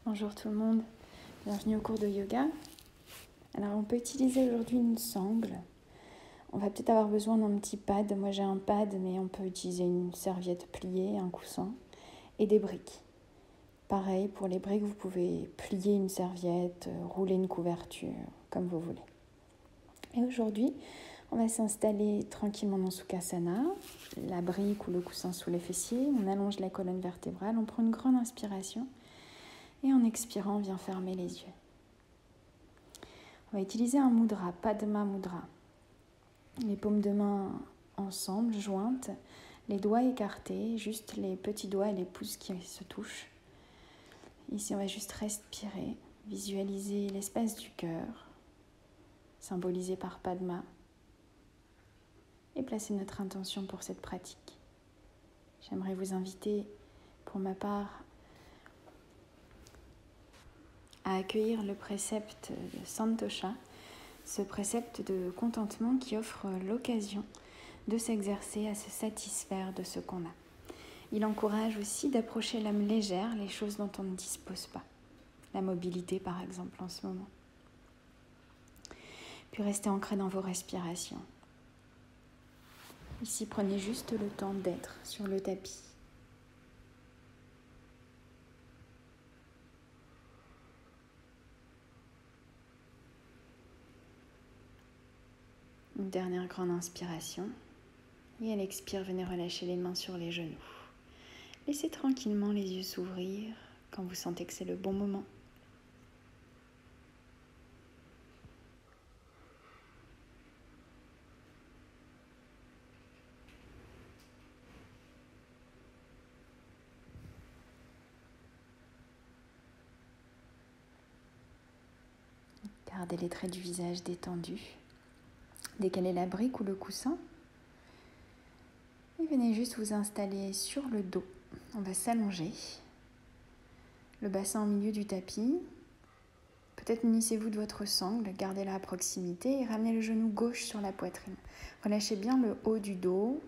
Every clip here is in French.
Bonjour tout le monde, bienvenue au cours de yoga. Alors on peut utiliser aujourd'hui une sangle. On va peut-être avoir besoin d'un petit pad. Moi j'ai un pad, mais on peut utiliser une serviette pliée, un coussin et des briques. Pareil, pour les briques, vous pouvez plier une serviette, rouler une couverture, comme vous voulez. Et aujourd'hui, on va s'installer tranquillement dans Sukhasana, la brique ou le coussin sous les fessiers. On allonge la colonne vertébrale, on prend une grande inspiration. Et en expirant, on vient fermer les yeux. On va utiliser un mudra, Padma Mudra. Les paumes de main ensemble, jointes, les doigts écartés, juste les petits doigts et les pouces qui se touchent. Ici, on va juste respirer, visualiser l'espace du cœur, symbolisé par Padma, et placer notre intention pour cette pratique. J'aimerais vous inviter, pour ma part, à accueillir le précepte de Santosha, ce précepte de contentement qui offre l'occasion de s'exercer à se satisfaire de ce qu'on a. Il encourage aussi d'approcher l'âme légère, les choses dont on ne dispose pas. La mobilité par exemple en ce moment. Puis restez ancré dans vos respirations. Ici, prenez juste le temps d'être sur le tapis. Une dernière grande inspiration. Et à l'expire, venez relâcher les mains sur les genoux. Laissez tranquillement les yeux s'ouvrir quand vous sentez que c'est le bon moment. Gardez les traits du visage détendus. Décalez la brique ou le coussin. Et venez juste vous installer sur le dos. On va s'allonger. Le bassin au milieu du tapis. Peut-être munissez-vous de votre sangle, gardez-la à proximité et ramenez le genou gauche sur la poitrine. Relâchez bien le haut du dos,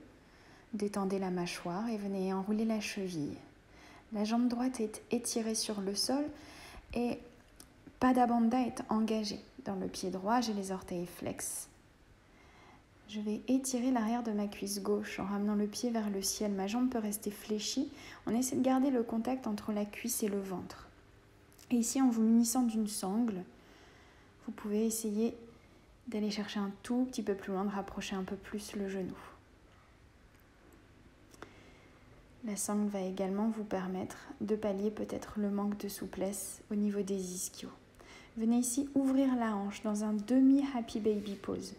détendez la mâchoire et venez enrouler la cheville. La jambe droite est étirée sur le sol et Pada Bandha est engagée. Dans le pied droit, j'ai les orteils flex. Je vais étirer l'arrière de ma cuisse gauche en ramenant le pied vers le ciel. Ma jambe peut rester fléchie. On essaie de garder le contact entre la cuisse et le ventre. Et ici, en vous munissant d'une sangle, vous pouvez essayer d'aller chercher un tout petit peu plus loin, de rapprocher un peu plus le genou. La sangle va également vous permettre de pallier peut-être le manque de souplesse au niveau des ischios. Venez ici ouvrir la hanche dans un demi-happy baby pose.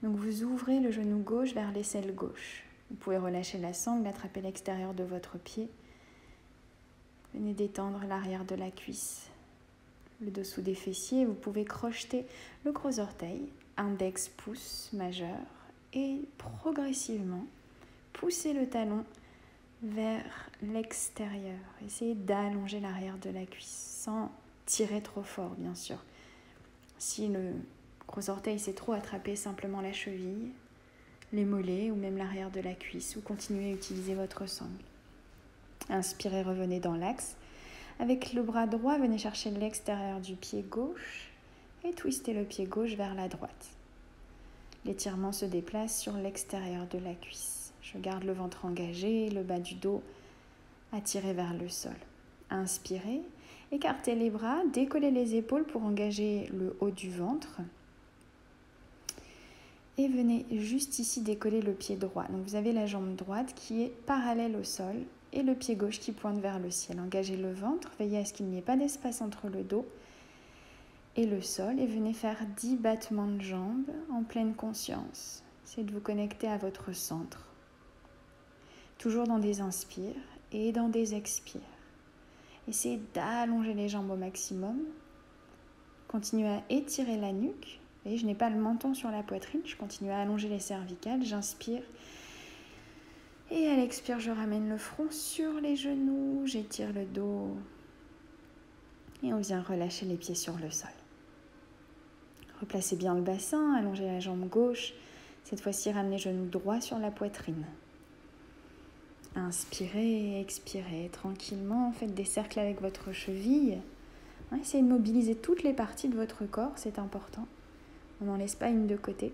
Donc vous ouvrez le genou gauche vers l'aisselle gauche. Vous pouvez relâcher la sangle, attraper l'extérieur de votre pied. Venez détendre l'arrière de la cuisse, le dessous des fessiers. Vous pouvez crocheter le gros orteil, index, pouce majeur, et progressivement pousser le talon vers l'extérieur. Essayez d'allonger l'arrière de la cuisse sans tirer trop fort, bien sûr. Si le gros orteil s'est trop attrapé, simplement la cheville, les mollets ou même l'arrière de la cuisse, ou continuez à utiliser votre sangle. Inspirez, revenez dans l'axe. Avec le bras droit, venez chercher l'extérieur du pied gauche et twistez le pied gauche vers la droite. L'étirement se déplace sur l'extérieur de la cuisse. Je garde le ventre engagé, le bas du dos attiré vers le sol. Inspirez, écartez les bras, décollez les épaules pour engager le haut du ventre. Et venez juste ici décoller le pied droit. Donc vous avez la jambe droite qui est parallèle au sol et le pied gauche qui pointe vers le ciel. Engagez le ventre, veillez à ce qu'il n'y ait pas d'espace entre le dos et le sol et venez faire 10 battements de jambes en pleine conscience. Essayez de vous connecter à votre centre. Toujours dans des inspires et dans des expires. Essayez d'allonger les jambes au maximum. Continuez à étirer la nuque. Vous voyez, je n'ai pas le menton sur la poitrine, je continue à allonger les cervicales, j'inspire. Et à l'expire, je ramène le front sur les genoux, j'étire le dos. Et on vient relâcher les pieds sur le sol. Replacez bien le bassin, allongez la jambe gauche. Cette fois-ci, ramenez le genou droit sur la poitrine. Inspirez et expirez tranquillement. Faites des cercles avec votre cheville. Essayez de mobiliser toutes les parties de votre corps, c'est important. On n'en laisse pas une de côté.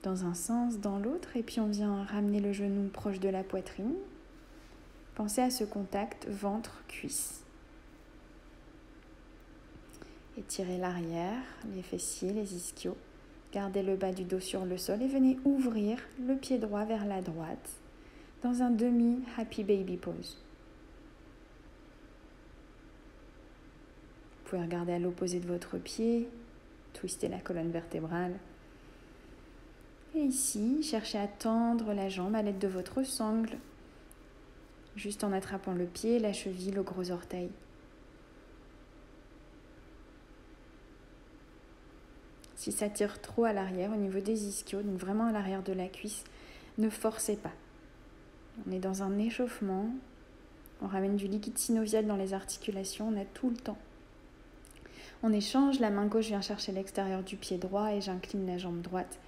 Dans un sens, dans l'autre, et puis on vient ramener le genou proche de la poitrine. Pensez à ce contact ventre-cuisse. Étirez l'arrière, les fessiers, les ischios. Gardez le bas du dos sur le sol et venez ouvrir le pied droit vers la droite dans un demi-happy baby pose. Vous pouvez regarder à l'opposé de votre pied, twister la colonne vertébrale. Et ici, cherchez à tendre la jambe à l'aide de votre sangle, juste en attrapant le pied, la cheville, le gros orteil. Si ça tire trop à l'arrière, au niveau des ischios, donc vraiment à l'arrière de la cuisse, ne forcez pas. On est dans un échauffement, on ramène du liquide synovial dans les articulations, on a tout le temps. On échange, la main gauche vient chercher l'extérieur du pied droit et j'incline la jambe droite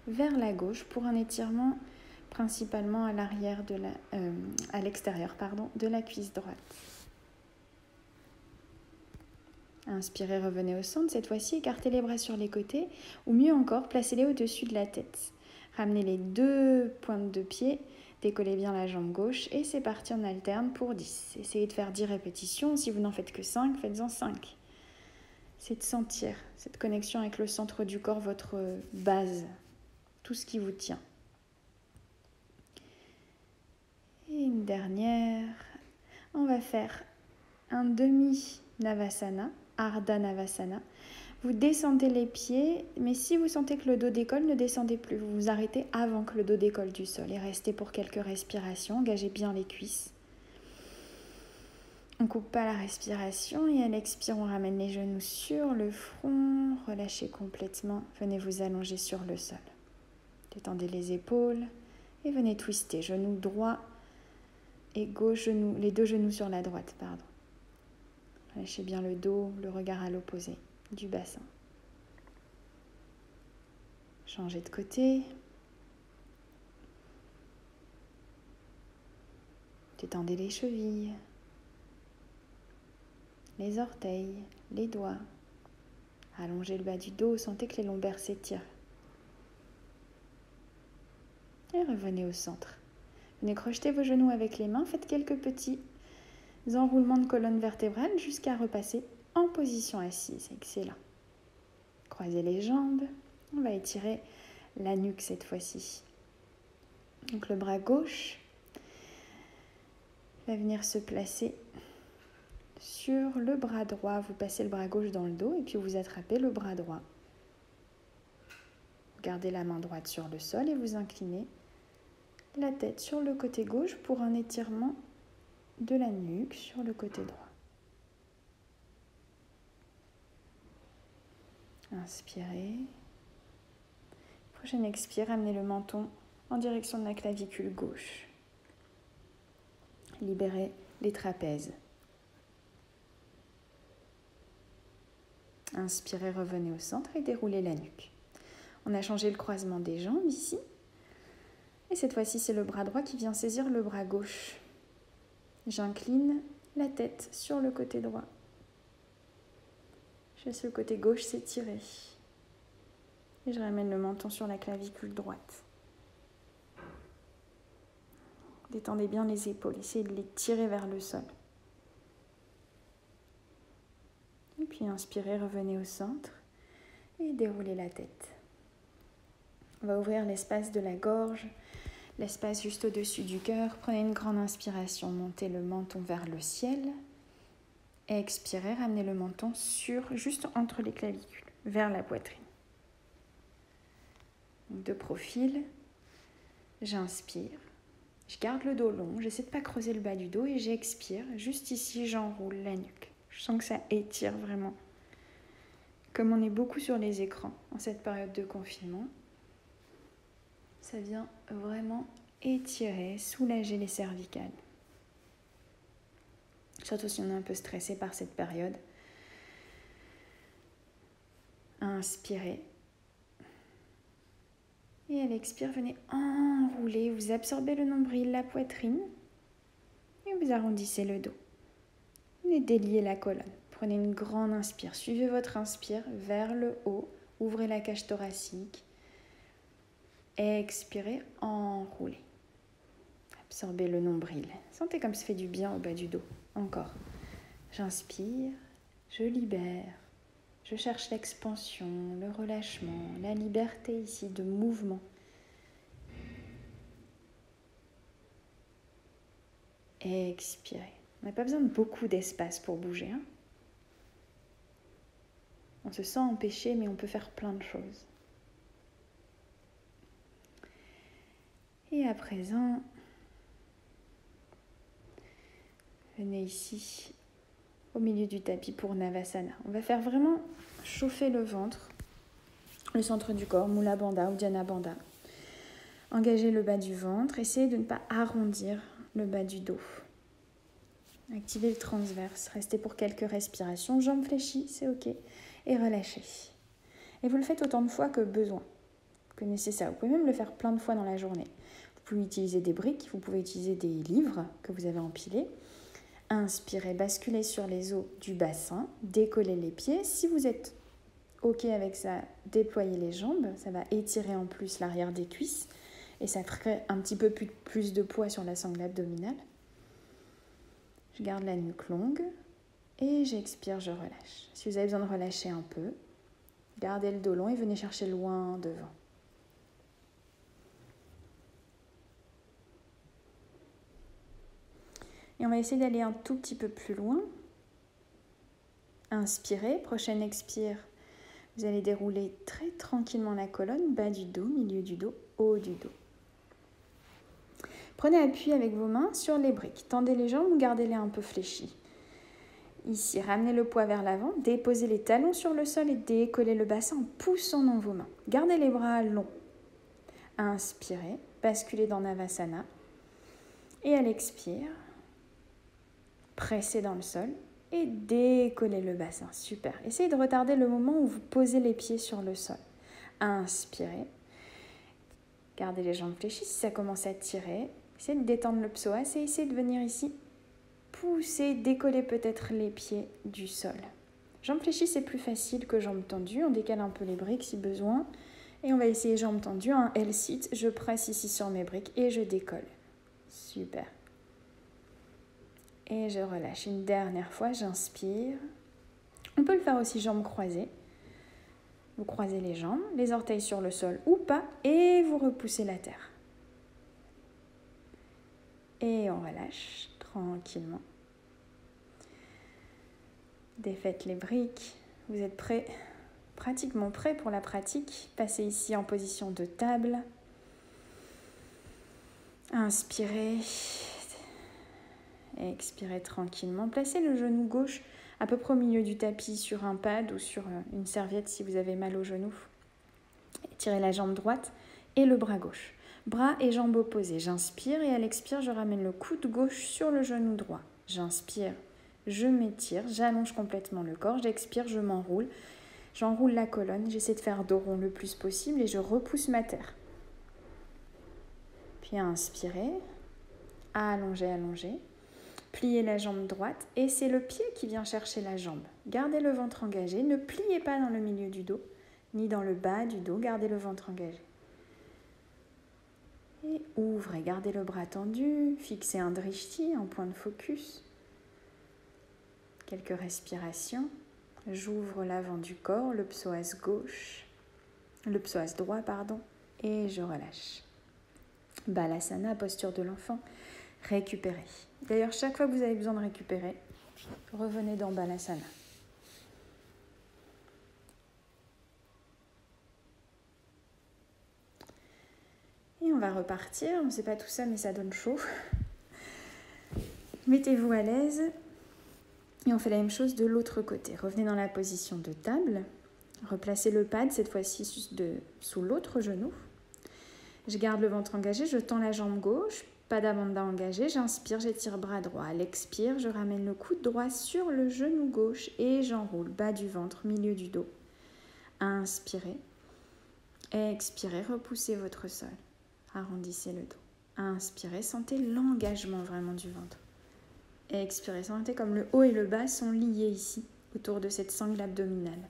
vers la gauche pour un étirement principalement à l'arrière à l'extérieur de la cuisse droite. Inspirez, revenez au centre. Cette fois-ci, écartez les bras sur les côtés ou mieux encore, placez-les au-dessus de la tête. Ramenez les deux pointes de pied, décollez bien la jambe gauche et c'est parti, on alterne pour 10. Essayez de faire 10 répétitions. Si vous n'en faites que 5, faites-en 5. C'est de sentir cette connexion avec le centre du corps, votre base, tout ce qui vous tient. Et une dernière, on va faire un demi-navasana, Ardha Navasana. Vous descendez les pieds, mais si vous sentez que le dos décolle, ne descendez plus. Vous vous arrêtez avant que le dos décolle du sol et restez pour quelques respirations. Engagez bien les cuisses. On ne coupe pas la respiration et à l'expire, on ramène les genoux sur le front. Relâchez complètement. Venez vous allonger sur le sol. Détendez les épaules et venez twister. Genou droit et gauche, les deux genoux sur la droite, pardon. Relâchez bien le dos, le regard à l'opposé du bassin. Changez de côté. Détendez les chevilles, les orteils, les doigts. Allongez le bas du dos, sentez que les lombaires s'étirent. Et revenez au centre. Venez crocheter vos genoux avec les mains, faites quelques petits enroulements de colonne vertébrale jusqu'à repasser en position assise. Excellent. Croisez les jambes. On va étirer la nuque cette fois-ci. Donc le bras gauche va venir se placer sur le bras droit. Vous passez le bras gauche dans le dos et puis vous attrapez le bras droit. Gardez la main droite sur le sol et vous inclinez la tête sur le côté gauche pour un étirement de la nuque sur le côté droit. Inspirez. Prochaine expire, amenez le menton en direction de la clavicule gauche. Libérez les trapèzes. Inspirez, revenez au centre et déroulez la nuque. On a changé le croisement des jambes ici. Et cette fois-ci, c'est le bras droit qui vient saisir le bras gauche. J'incline la tête sur le côté droit. Je laisse le côté gauche s'étirer. Et je ramène le menton sur la clavicule droite. Détendez bien les épaules, essayez de les tirer vers le sol. Et puis inspirez, revenez au centre et déroulez la tête. On va ouvrir l'espace de la gorge, l'espace juste au-dessus du cœur. Prenez une grande inspiration, montez le menton vers le ciel. Et expirez, ramenez le menton juste entre les clavicules, vers la poitrine. Donc de profil, j'inspire. Je garde le dos long, j'essaie de ne pas creuser le bas du dos et j'expire. Juste ici, j'enroule la nuque. Je sens que ça étire vraiment. Comme on est beaucoup sur les écrans en cette période de confinement, ça vient vraiment étirer, soulager les cervicales. Surtout si on est un peu stressé par cette période. Inspirez. Et à l'expire, venez enrouler, vous absorbez le nombril, la poitrine et vous arrondissez le dos. Venez délier la colonne. Prenez une grande inspire, suivez votre inspire vers le haut, ouvrez la cage thoracique. Expirez, enroulez. Absorbez le nombril. Sentez comme ça fait du bien au bas du dos. Encore. J'inspire, je libère. Je cherche l'expansion, le relâchement, la liberté ici de mouvement. Expirez. On n'a pas besoin de beaucoup d'espace pour bouger. On se sent empêché, mais on peut faire plein de choses. Et à présent, venez ici, au milieu du tapis pour Navasana. On va faire vraiment chauffer le ventre, le centre du corps, Mula Bandha ou Dhyana Bandha. Engagez le bas du ventre, essayez de ne pas arrondir le bas du dos. Activez le transverse, restez pour quelques respirations, jambes fléchies, c'est ok, et relâchez. Et vous le faites autant de fois que besoin, que nécessaire. Vous pouvez même le faire plein de fois dans la journée. Vous pouvez utiliser des briques, vous pouvez utiliser des livres que vous avez empilés. Inspirez, basculez sur les os du bassin, décollez les pieds. Si vous êtes ok avec ça, déployez les jambes, ça va étirer en plus l'arrière des cuisses et ça ferait un petit peu plus de poids sur la sangle abdominale. Je garde la nuque longue et j'expire, je relâche. Si vous avez besoin de relâcher un peu, gardez le dos long et venez chercher loin devant. Et on va essayer d'aller un tout petit peu plus loin. Inspirez, prochaine expire. Vous allez dérouler très tranquillement la colonne, bas du dos, milieu du dos, haut du dos. Prenez appui avec vos mains sur les briques. Tendez les jambes ou gardez-les un peu fléchies. Ici, ramenez le poids vers l'avant, déposez les talons sur le sol et décollez le bassin en poussant dans vos mains. Gardez les bras longs. Inspirez, basculez dans Navasana. Et à l'expire, pressez dans le sol et décollez le bassin. Super. Essayez de retarder le moment où vous posez les pieds sur le sol. Inspirez. Gardez les jambes fléchies. Si ça commence à tirer, essayez de détendre le psoas et essayez de venir ici pousser, décoller peut-être les pieds du sol. Jambes fléchies, c'est plus facile que jambes tendues. On décale un peu les briques si besoin. Et on va essayer jambes tendues. Un L-sit. Je presse ici sur mes briques et je décolle. Super. Et je relâche. Une dernière fois, j'inspire. On peut le faire aussi jambes croisées. Vous croisez les jambes, les orteils sur le sol ou pas, et vous repoussez la terre. Et on relâche tranquillement. Défaites les briques. Vous êtes prêts, pratiquement prêts pour la pratique. Passez ici en position de table. Inspirez. Et expirez tranquillement. Placez le genou gauche à peu près au milieu du tapis sur un pad ou sur une serviette si vous avez mal au genou. Tirez la jambe droite et le bras gauche. Bras et jambes opposées. J'inspire et à l'expire, je ramène le coude gauche sur le genou droit. J'inspire, je m'étire, j'allonge complètement le corps. J'expire, je m'enroule. J'enroule la colonne. J'essaie de faire dos rond le plus possible et je repousse ma terre. Puis inspirez, allongez, allongez. Pliez la jambe droite et c'est le pied qui vient chercher la jambe. Gardez le ventre engagé, ne pliez pas dans le milieu du dos, ni dans le bas du dos, gardez le ventre engagé. Et ouvrez, gardez le bras tendu, fixez un drishti, un point de focus. Quelques respirations. J'ouvre l'avant du corps, le psoas gauche, le psoas droit, et je relâche. Balasana, posture de l'enfant. Récupérez. D'ailleurs, chaque fois que vous avez besoin de récupérer, revenez dans Balasana. Et on va repartir. On ne sait pas tout ça, mais ça donne chaud. Mettez-vous à l'aise. Et on fait la même chose de l'autre côté. Revenez dans la position de table. Replacez le pad, cette fois-ci sous l'autre genou. Je garde le ventre engagé, je tends la jambe gauche. Pada Bandha engagé, j'inspire, j'étire bras droit. À l'expire, je ramène le coude droit sur le genou gauche et j'enroule. Bas du ventre, milieu du dos. Inspirez. Expirez, repoussez votre sol. Arrondissez le dos. Inspirez, sentez l'engagement vraiment du ventre. Expirez, sentez comme le haut et le bas sont liés ici, autour de cette sangle abdominale.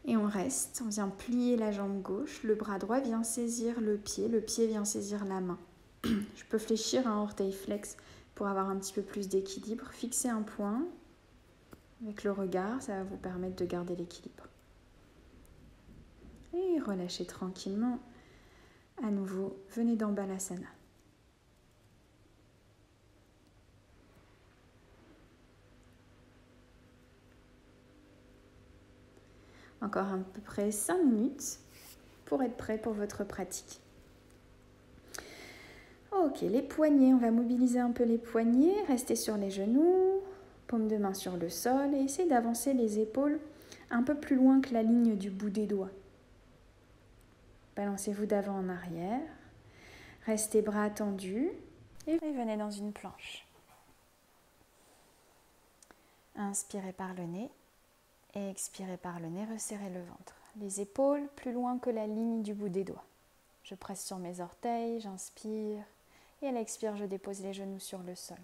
Et on reste, on vient plier la jambe gauche, le bras droit vient saisir le pied vient saisir la main. Je peux fléchir un orteil flex pour avoir un petit peu plus d'équilibre. Fixez un point avec le regard, ça va vous permettre de garder l'équilibre. Et relâchez tranquillement. À nouveau, venez dans Balasana. Encore à peu près 5 minutes pour être prêt pour votre pratique. Ok, les poignets, on va mobiliser un peu les poignets, restez sur les genoux, paume de main sur le sol et essayez d'avancer les épaules un peu plus loin que la ligne du bout des doigts. Balancez-vous d'avant en arrière, restez bras tendus et venez dans une planche. Inspirez par le nez et expirez par le nez, resserrez le ventre. Les épaules plus loin que la ligne du bout des doigts. Je presse sur mes orteils, j'inspire et à l'expire, je dépose les genoux sur le sol.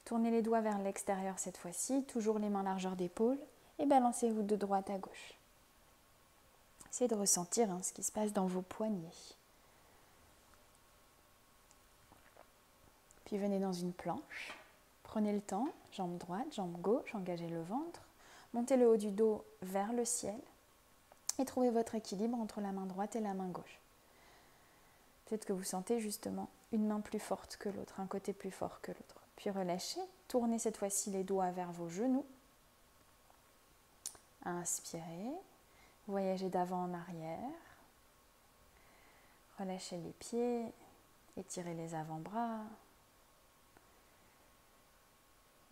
Tournez les doigts vers l'extérieur cette fois-ci, toujours les mains largeur d'épaule et balancez-vous de droite à gauche. Essayez de ressentir ce qui se passe dans vos poignets. Puis venez dans une planche. Prenez le temps, jambe droite, jambe gauche, engagez le ventre. Montez le haut du dos vers le ciel et trouvez votre équilibre entre la main droite et la main gauche. Peut-être que vous sentez justement une main plus forte que l'autre, un côté plus fort que l'autre. Puis relâchez, tournez cette fois-ci les doigts vers vos genoux. Inspirez, voyagez d'avant en arrière. Relâchez les pieds, étirez les avant-bras.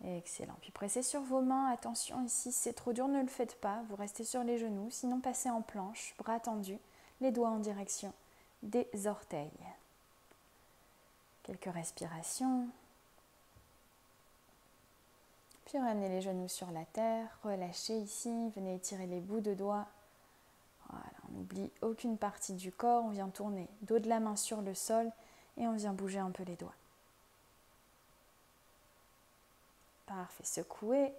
Excellent. Puis pressez sur vos mains. Attention ici, si c'est trop dur, ne le faites pas. Vous restez sur les genoux. Sinon, passez en planche, bras tendus, les doigts en direction des orteils. Quelques respirations. Puis ramenez les genoux sur la terre. Relâchez ici. Venez étirer les bouts de doigts. Voilà, on n'oublie aucune partie du corps. On vient tourner dos de la main sur le sol et on vient bouger un peu les doigts. Parfait, secouez.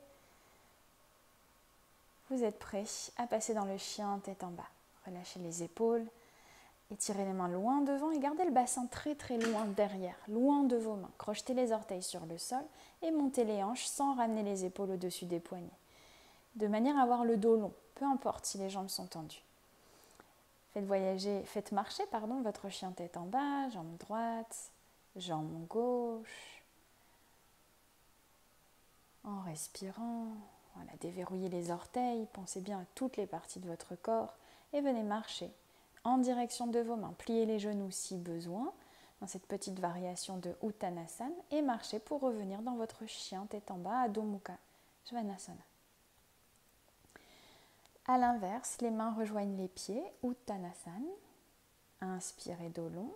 Vous êtes prêts à passer dans le chien tête en bas. Relâchez les épaules, étirez les mains loin devant et gardez le bassin très très loin derrière, loin de vos mains. Crochetez les orteils sur le sol et montez les hanches sans ramener les épaules au-dessus des poignets. De manière à avoir le dos long, peu importe si les jambes sont tendues. Faites marcher votre chien tête en bas, jambe droite, jambe gauche. En respirant, voilà, déverrouillez les orteils, pensez bien à toutes les parties de votre corps et venez marcher en direction de vos mains. Pliez les genoux si besoin dans cette petite variation de Uttanasana et marchez pour revenir dans votre chien tête en bas, Adho Mukha Svanasana. A l'inverse, les mains rejoignent les pieds, Uttanasana. Inspirez dos long,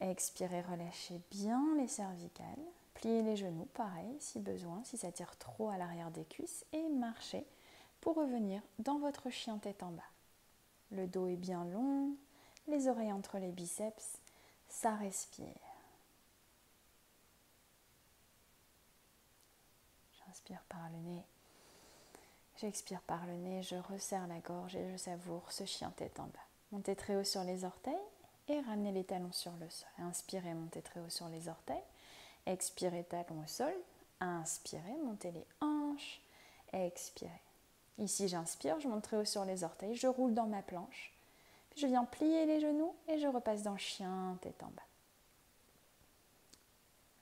expirez, relâchez bien les cervicales. Pliez les genoux, pareil, si besoin, si ça tire trop à l'arrière des cuisses. Et marchez pour revenir dans votre chien tête en bas. Le dos est bien long, les oreilles entre les biceps, ça respire. J'inspire par le nez, j'expire par le nez, je resserre la gorge et je savoure ce chien tête en bas. Montez très haut sur les orteils et ramenez les talons sur le sol. Inspirez, montez très haut sur les orteils. Expirez, talons au sol. Inspirez, montez les hanches. Expirez. Ici, j'inspire, je monte très haut sur les orteils. Je roule dans ma planche. Puis je viens plier les genoux et je repasse dans chien, tête en bas.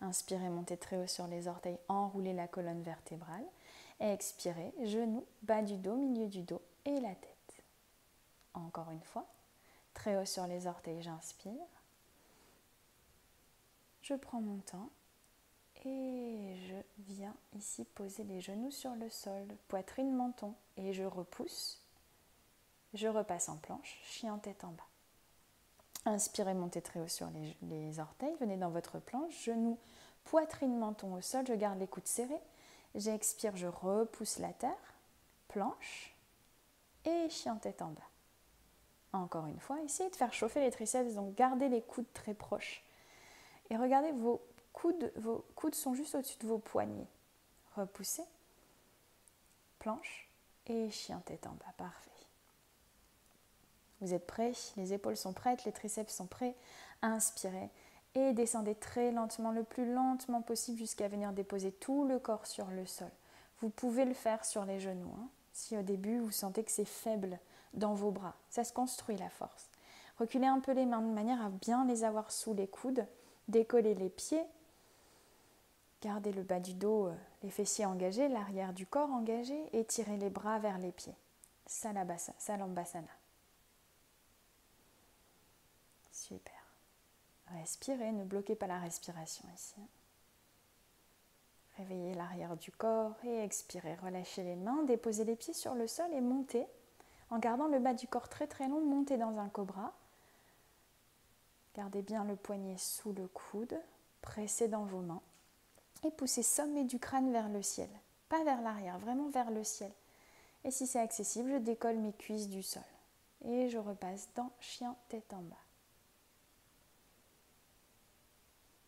Inspirez, montez très haut sur les orteils. Enroulez la colonne vertébrale. Expirez, genoux, bas du dos, milieu du dos et la tête. Encore une fois. Très haut sur les orteils, j'inspire. Je prends mon temps. Et je viens ici poser les genoux sur le sol, poitrine, menton. Et je repousse. Je repasse en planche, chien tête en bas. Inspirez, montez très haut sur les orteils. Venez dans votre planche, genoux, poitrine, menton au sol. Je garde les coudes serrés. J'expire, je repousse la terre. Planche et chien tête en bas. Encore une fois, essayez de faire chauffer les triceps, donc gardez les coudes très proches. Et regardez, vos coudes sont juste au-dessus de vos poignets. Repoussez, planche et chien tête en bas, parfait. Vous êtes prêts, les épaules sont prêtes, les triceps sont prêts. Inspirez et descendez très lentement, le plus lentement possible jusqu'à venir déposer tout le corps sur le sol. Vous pouvez le faire sur les genoux. Si au début vous sentez que c'est faible dans vos bras, ça se construit la force. Reculez un peu les mains de manière à bien les avoir sous les coudes. Décollez les pieds. Gardez le bas du dos, les fessiers engagés, l'arrière du corps engagé et tirez les bras vers les pieds. Salambasana. Super. Respirez, ne bloquez pas la respiration ici. Réveillez l'arrière du corps et expirez. Relâchez les mains, déposez les pieds sur le sol et montez. En gardant le bas du corps très très long, montez dans un cobra. Gardez bien le poignet sous le coude, pressez dans vos mains et poussez sommet du crâne vers le ciel. Pas vers l'arrière, vraiment vers le ciel. Et si c'est accessible, je décolle mes cuisses du sol. Et je repasse dans chien tête en bas.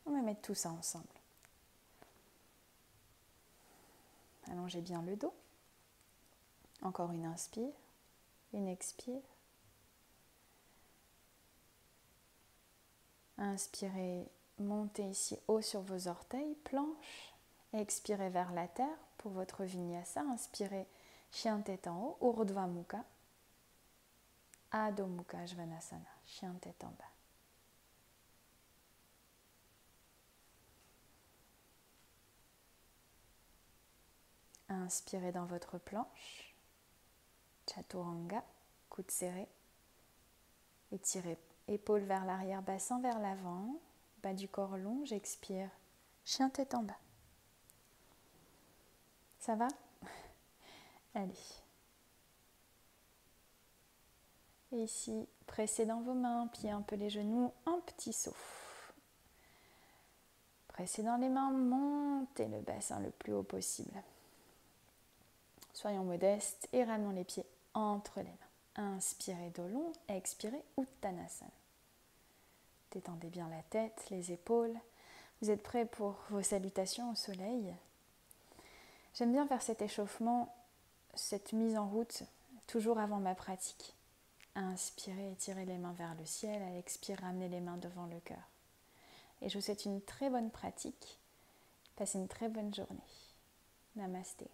On va mettre tout ça ensemble. Allongez bien le dos. Encore une inspire, une expire. Inspirez, montez ici haut sur vos orteils, planche. Expirez vers la terre pour votre vinyasa. Inspirez, chien tête en haut, Urdhva Mukha. Adho Mukha Svanasana, chien tête en bas. Inspirez dans votre planche, Chaturanga, coude serré. Étirez, épaules vers l'arrière, bassin vers l'avant, bas du corps long, j'expire, chien tête en bas. Ça va? Allez. Et ici, pressez dans vos mains, pliez un peu les genoux, un petit souffle. Pressez dans les mains, montez le bassin le plus haut possible. Soyons modestes et ramenons les pieds entre les mains. Inspirez dos long, expirez Uttanasana. Détendez bien la tête, les épaules. Vous êtes prêts pour vos salutations au soleil? J'aime bien faire cet échauffement, cette mise en route, toujours avant ma pratique. Inspirez, étirez les mains vers le ciel. À l'expire, ramenez les mains devant le cœur. Et je vous souhaite une très bonne pratique. Passez une très bonne journée. Namasté.